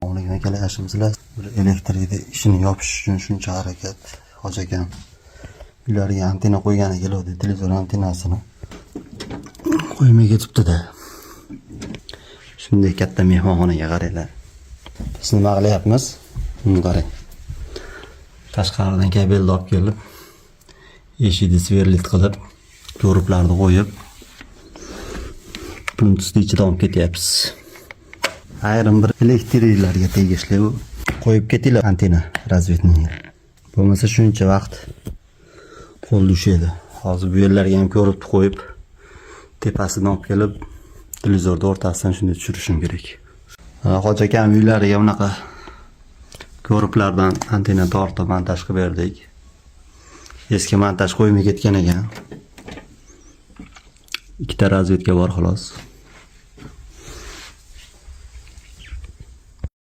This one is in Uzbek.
Onaga kelashimizlar bir elektrikni ishini yopish uchun shuncha harakat. Hoji akam uylariga antena qo'ygani keladi, televizor antenasini qo'ymay ketibdi-da. Shunday katta mehmonxonaga qaranglar. Biz nima qilyapmiz? Qarang. Tashqaridan kabelni olib kelib, eshikni sverlit qilib, ko'riblarni qo'yib, Bluetooth ichida olib ketyapmiz. Ayrim bir elektriklarga tegishli qo'yib ketinglar antena razvedniy. Bo'lmasa shuncha vaqt qo'l tushadi. Hozir bu yerlarga ham ko'rib qo'yib, tepasidan olib kelib, televizorni o'rtasidan shunday tushirishim kerak. Hoji akam uylariga bunaqa ko'riblardan antena tortib montaj qilib berdik. Eski montaj qo'ymay ketgan ekan. Ikkita razvedka bor xolos.